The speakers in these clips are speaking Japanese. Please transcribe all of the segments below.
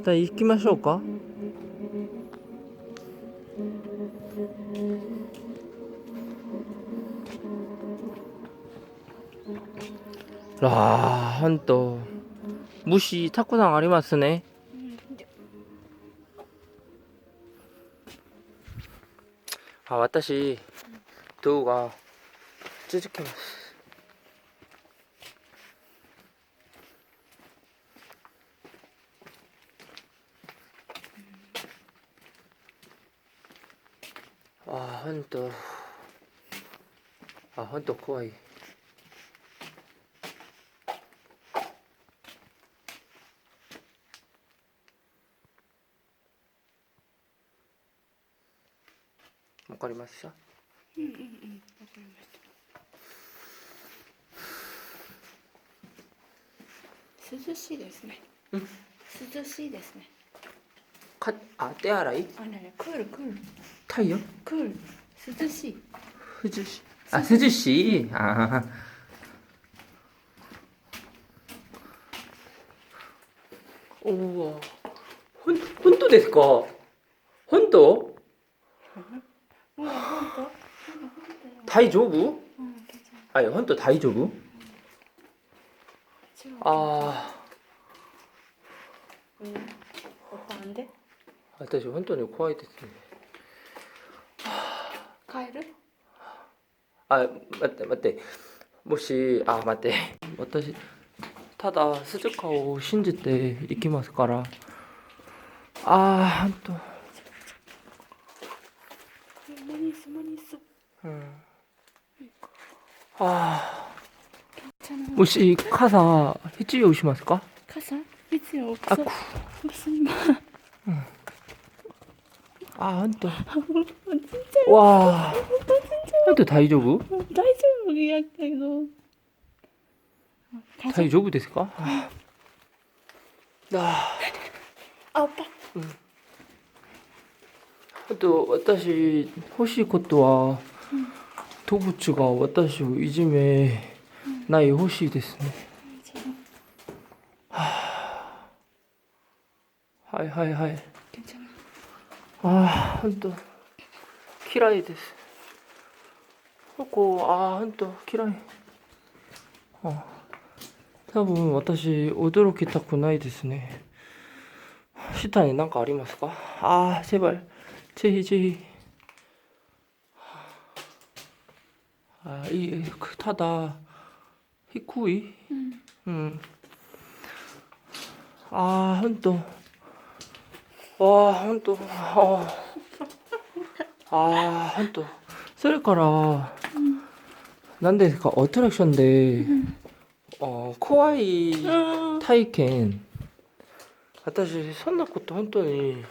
일단行きましょうか。ほんと虫たくさんありますね。私動画続けます。ほんとほんと怖い。わかりました。わかりました。涼しいですね。涼しいですね。手洗い？クール。太陽？クール。涼しい。涼しい。涼しい。本当ですか？本当？大丈夫？本当大丈夫？なんで？私本当に怖いですね。帰る？待って。もし、待って。私、ただ、鈴鹿を信じていきますから。本当。マニス。もし、傘、必要しますか？傘？必要。傘今。本当。わあ。本当大丈夫？大丈夫やけど。大丈夫ですか？おっぱ。あと私欲しいことは、動物が私をいじめない欲しいですね。はい。本当嫌いです。ここ本当嫌い。多分私驚きたくないですね。下に何かありますか？제발 제 타다 히쿠이?本当。本当。本当。それから、何ですか、アトラクションで、怖い体験。私、そんなこと本当に、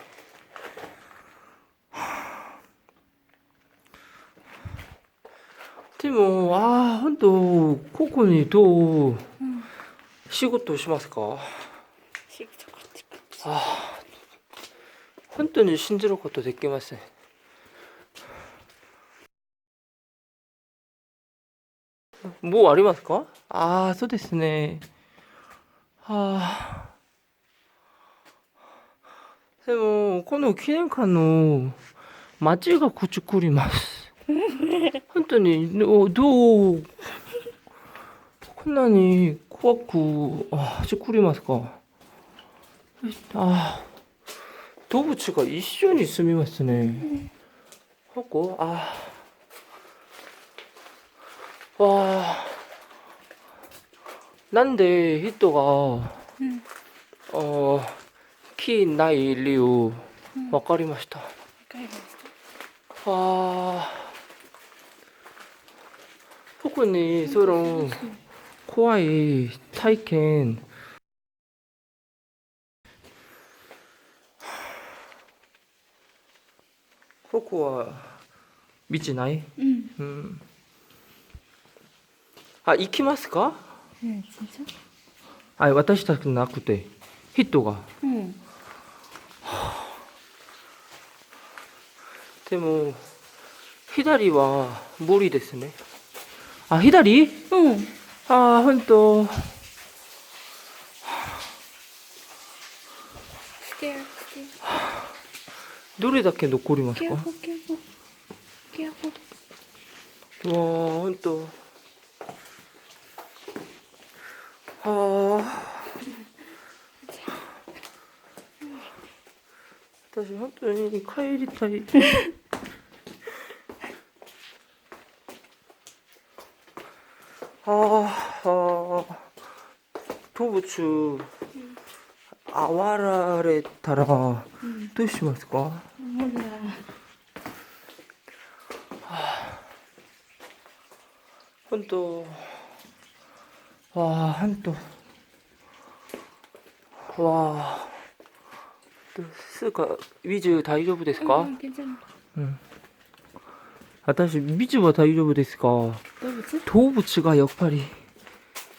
でも、本当、ここにどう仕事をしますか？本当に信じることできません。もうありますか？そうですね。でも、この記念館の街が作ります。本当に、どう、こんなに怖く、作りますか？動物が一緒に住みますね。ここなんで人が、木ない理由、わかりました。特にその怖い体験、ここは道ない？行きますか？私たちなくて、人が。でも、左は無理ですね。左？本当。Stare, stare. どれだけ残りますか？ Careful, careful, careful. うわー、ほんと。はあ。私、本当に帰りたい。はあ。動物、あられたら、どうしますか？몰라. 本当。わあ、本当。わあ。すか、ビジュ大丈夫ですか？ 괜찮아. 私、ビジュは大丈夫ですか？ 너 뭐지? 動物がやっぱり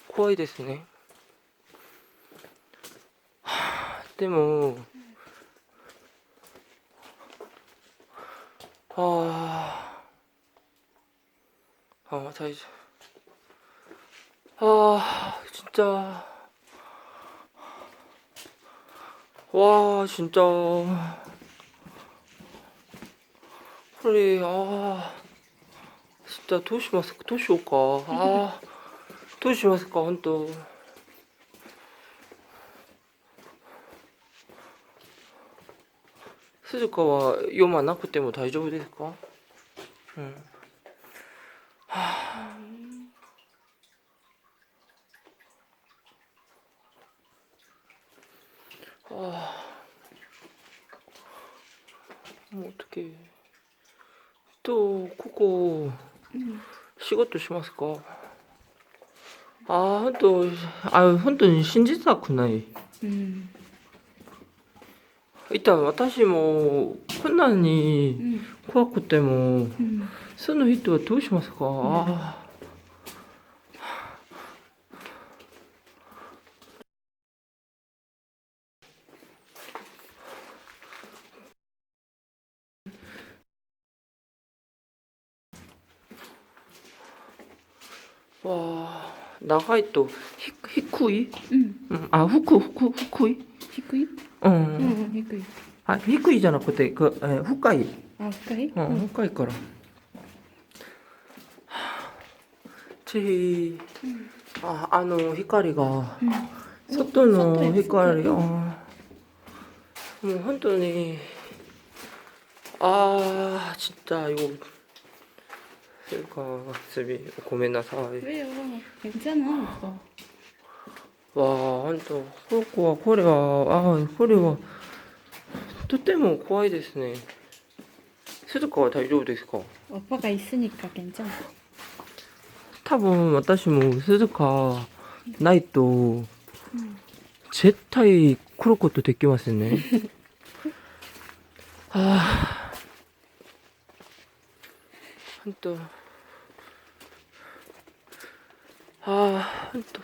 怖いですね。でも、大丈夫。진짜. 와, 진짜. 그래, 진짜, どうしますか？どうしようか。どうしますか、ほんと。鈴鹿は読まなくても大丈夫ですか？うん。もう어떡해。ここ、仕事しますか？本当、本当に信じたくない。일단私もこんなに怖くても、その人はどうしますか？わあ、長いと低い？低い？ 히쿠이? 低い。低いじゃなくて、深い。 히쿠이? 深いから。光が、外の光、もう本当に、진짜 이거 가스비ごめんなさい。 왜요? 괜찮아, 오빠. 本当、これはとても怖いですね。鈴鹿は大丈夫ですか？ 오빠가 있으니까 괜찮아. 多分私も鈴鹿ないと絶対来ることできませんね。本当。本当。